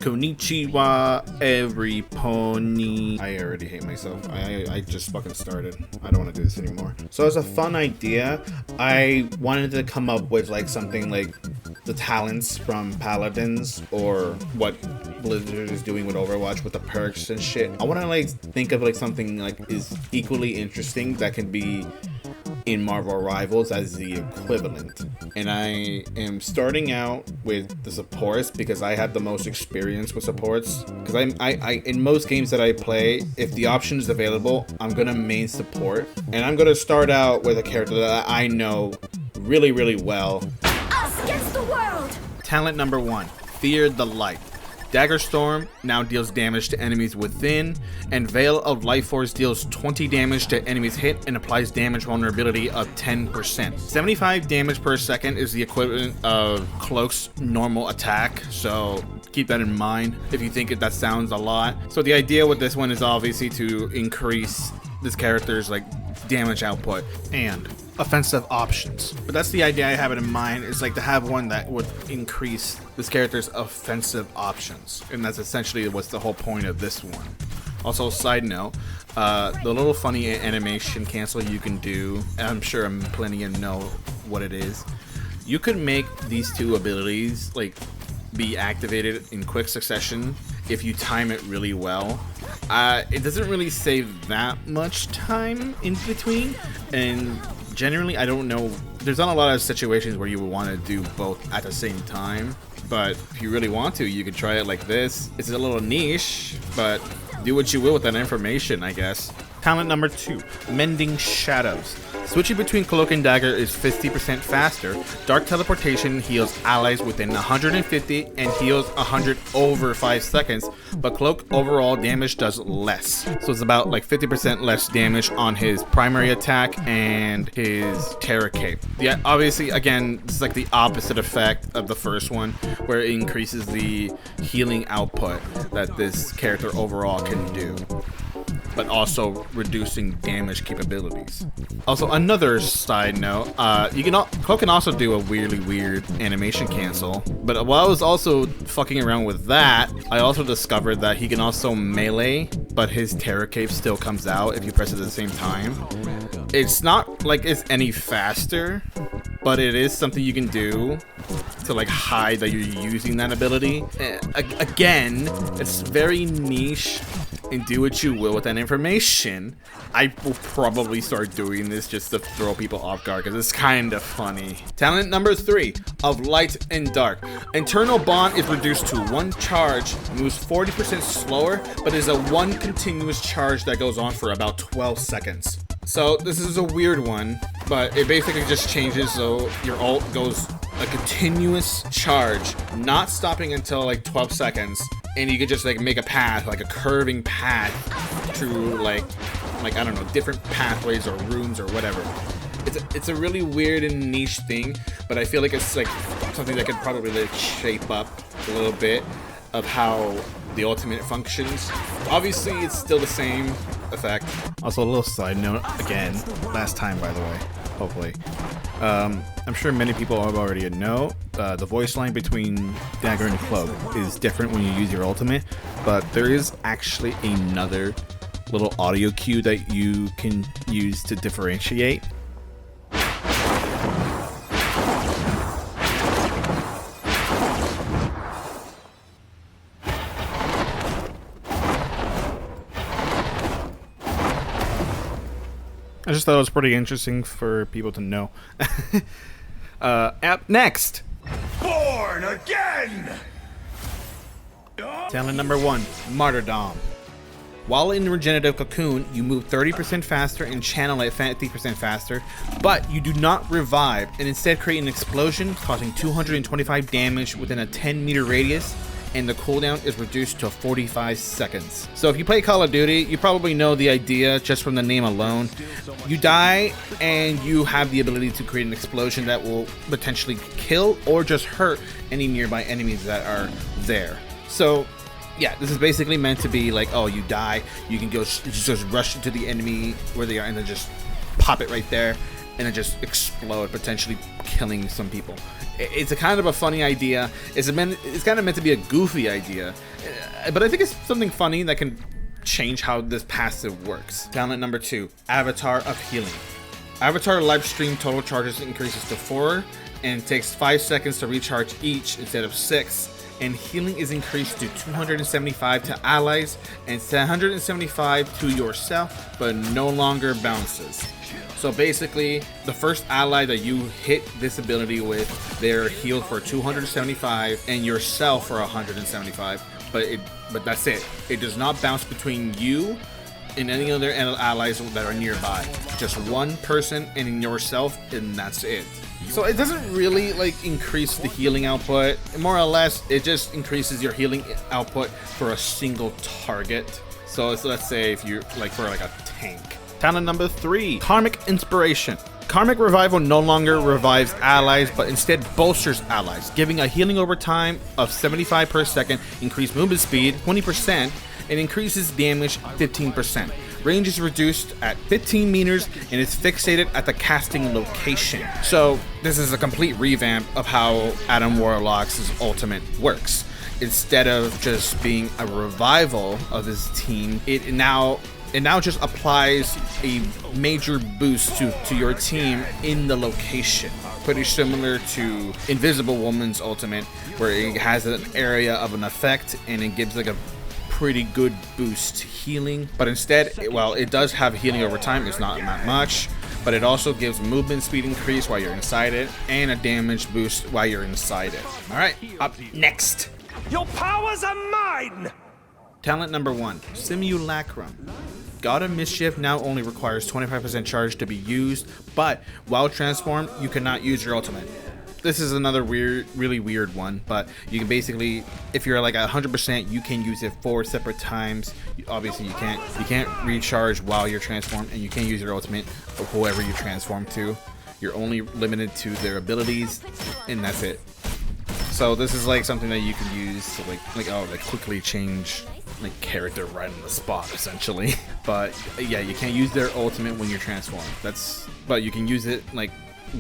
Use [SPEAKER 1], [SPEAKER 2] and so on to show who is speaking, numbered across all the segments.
[SPEAKER 1] Konnichiwa, every pony. I already hate myself. I just fucking started. I don't want to do this anymore. So as a fun idea, I wanted to come up with like something like the talents from Paladins, or what Blizzard is doing with Overwatch with the perks and shit. I want to like think of like something like is equally interesting that can be in Marvel Rivals as the equivalent. And I am starting out with the supports because I have the most experience with supports. Because I in most games that I play, if the option is available, I'm gonna main support. And I'm gonna start out with a character that I know really, really well.
[SPEAKER 2] Us against the world!
[SPEAKER 1] Talent number 1, Fear the Light. Dagger Storm now deals damage to enemies within, and Veil of Light Force deals 20 damage to enemies hit and applies damage vulnerability of 10%. 75 damage per second is the equivalent of Cloak's normal attack, so keep that in mind if you think that sounds a lot. So the idea with this one is obviously to increase this character's like damage output and offensive options. But that's the idea I have it in mind, is like to have one that would increase this character's offensive options. And that's essentially what's the whole point of this one. Also, side note, the little funny animation cancel you can do, I'm sure plenty of you know what it is. You could make these two abilities like be activated in quick succession if you time it really well. It doesn't really save that much time in between, and generally I don't know, there's not a lot of situations where you would want to do both at the same time, but if you really want to, you could try it like this. It's a little niche, but do what you will with that information, I guess. Talent number 2, Mending Shadows. Switching between Cloak and Dagger is 50% faster. Dark Teleportation heals allies within 150 and heals 100 over 5 seconds, but Cloak overall damage does less. So it's about like 50% less damage on his primary attack and his Terror Cape. Yeah, obviously, again, this is like the opposite effect of the first one, where it increases the healing output that this character overall can do, but also reducing damage capabilities. Also, another side note, Cloak can also do a weirdly weird animation cancel, but while I was also fucking around with that, I also discovered that he can also melee, but his Terror Cape still comes out if you press it at the same time. It's not like it's any faster, but it is something you can do to like hide that you're using that ability. Again, it's very niche, and do what you will with that information. I will probably start doing this just to throw people off guard because it's kind of funny. Talent number 3, of Light and Dark. Internal Bond is reduced to 1 charge, moves 40% slower, but is a 1 continuous charge that goes on for about 12 seconds. So this is a weird one, but it basically just changes so your ult goes a continuous charge, not stopping until like 12 seconds, and you can just like make a path, like a curving path through like I don't know, different pathways or rooms or whatever. It's a really weird and niche thing, but I feel like it's like something that could probably like shape up a little bit of how the ultimate functions. Obviously, it's still the same effect. Also, a little side note, again, last time by the way, hopefully. I'm sure many people already know, the voice line between Dagger and Cloak is different when you use your ultimate, but there is actually another little audio cue that you can use to differentiate. I just thought it was pretty interesting for people to know. Up next,
[SPEAKER 3] Born Again!
[SPEAKER 1] talent number 1, Martyrdom. While in Regenerative Cocoon, you move 30% faster and channel it 50% faster, but you do not revive and instead create an explosion causing 225 damage within a 10-meter radius, and the cooldown is reduced to 45 seconds. So if you play Call of Duty, you probably know the idea just from the name alone. You die and you have the ability to create an explosion that will potentially kill or just hurt any nearby enemies that are there. So yeah, this is basically meant to be like, oh, you die, you can go just rush into the enemy where they are and then just pop it right there and then just explode, potentially killing some people. It's a kind of a funny idea. It's kind of meant to be a goofy idea, but I think it's something funny that can change how this passive works. Talent number 2, Avatar of Healing. Avatar live stream total charges increases to 4 and takes 5 seconds to recharge each instead of 6. And healing is increased to 275 to allies and 175 to yourself, but no longer bounces. So basically, the first ally that you hit this ability with, they're healed for 275 and yourself for 175. But that's it. It does not bounce between you and any other allies that are nearby. Just one person and in yourself, and that's it. So it doesn't really like increase the healing output. More or less, it just increases your healing output for a single target. So let's say if you're like for like a tank. Talent number 3, Karmic Inspiration. Karmic Revival no longer revives allies, but instead bolsters allies, giving a healing over time of 75 per second, increased movement speed 20%, and increases damage 15%. Range is reduced at 15 meters and is fixated at the casting location. So this is a complete revamp of how Adam Warlock's ultimate works. Instead of just being a revival of his team, it now just applies a major boost to your team in the location. Pretty similar to Invisible Woman's ultimate, where it has an area of an effect and it gives like a pretty good boost healing. But instead, while it does have healing over time, it's not that much, but it also gives movement speed increase while you're inside it and a damage boost while you're inside it. All right, up next.
[SPEAKER 3] Your powers are mine!
[SPEAKER 1] Talent number 1, Simulacrum. God of Mischief now only requires 25% charge to be used, but while transformed, you cannot use your ultimate. This is another really weird one, but you can basically, if you're like 100%, you can use it 4 separate times. Obviously, you can't recharge while you're transformed, and you can't use your ultimate of whoever you transform to. You're only limited to their abilities, and that's it. So this is like something that you can use to like quickly change like character right on the spot, essentially. But yeah, you can't use their ultimate when you're transformed. But you can use it like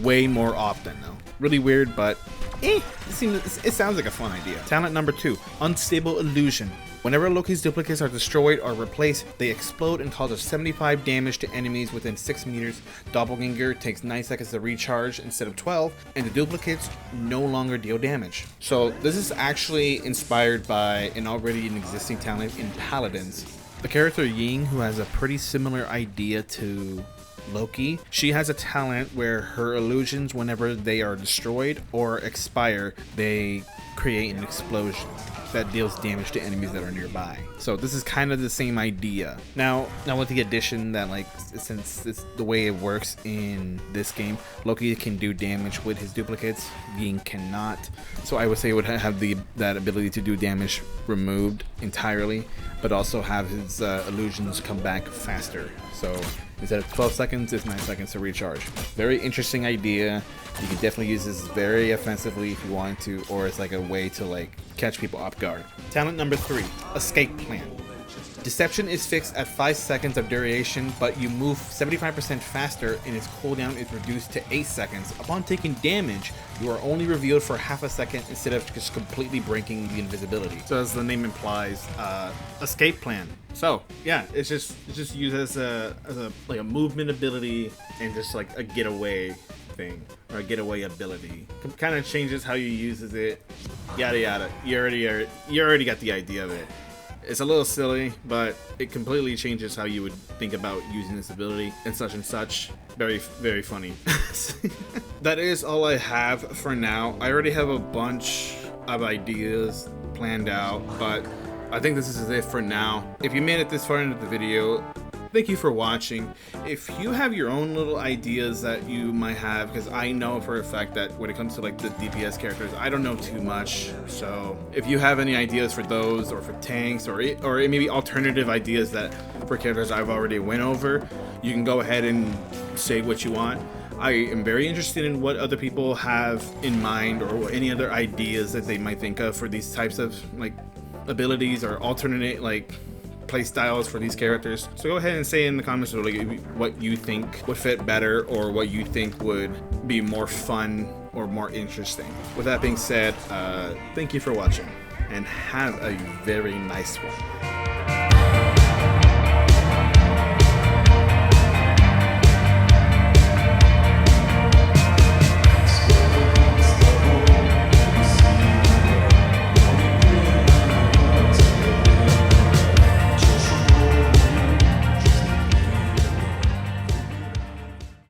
[SPEAKER 1] way more often though. Really weird, but it sounds like a fun idea. Talent number 2, Unstable Illusion. Whenever Loki's duplicates are destroyed or replaced, they explode and cause 75 damage to enemies within 6 meters. Doppelganger takes 9 seconds to recharge instead of 12, and the duplicates no longer deal damage. So this is actually inspired by an already existing talent in Paladins. The character Ying, who has a pretty similar idea to Loki, she has a talent where her illusions, whenever they are destroyed or expire, they create an explosion that deals damage to enemies that are nearby. So this is kind of the same idea. Now with the addition that like, since it's the way it works in this game, Loki can do damage with his duplicates, Ying cannot. So I would say it would have that ability to do damage removed entirely, but also have his illusions come back faster. So instead of 12 seconds, it's 9 seconds to recharge. Very interesting idea. You can definitely use this very offensively if you want to, or it's like a way to like catch people off guard. Talent number 3, Escape Plan. Deception is fixed at 5 seconds of duration, but you move 75% faster and its cooldown is reduced to 8 seconds. Upon taking damage, you are only revealed for half a second instead of just completely breaking the invisibility. So as the name implies, Escape Plan. So yeah, it's just used as a like a movement ability and just like a getaway thing or a getaway ability. Kind of changes how you uses it. Yada yada. You already got the idea of it. It's a little silly, but it completely changes how you would think about using this ability and such. Very, very funny. That is all I have for now. I already have a bunch of ideas planned out, but I think this is it for now. If you made it this far into the video, thank you for watching. If you have your own little ideas that you might have, because I know for a fact that when it comes to like the DPS characters, I don't know too much. So if you have any ideas for those, or for tanks, or maybe alternative ideas that for characters I've already went over, you can go ahead and say what you want. I am very interested in what other people have in mind, or any other ideas that they might think of for these types of like abilities or alternate like play styles for these characters. So go ahead and say in the comments like what you think would fit better, or what you think would be more fun or more interesting. With that being said, thank you for watching. and have a very nice one.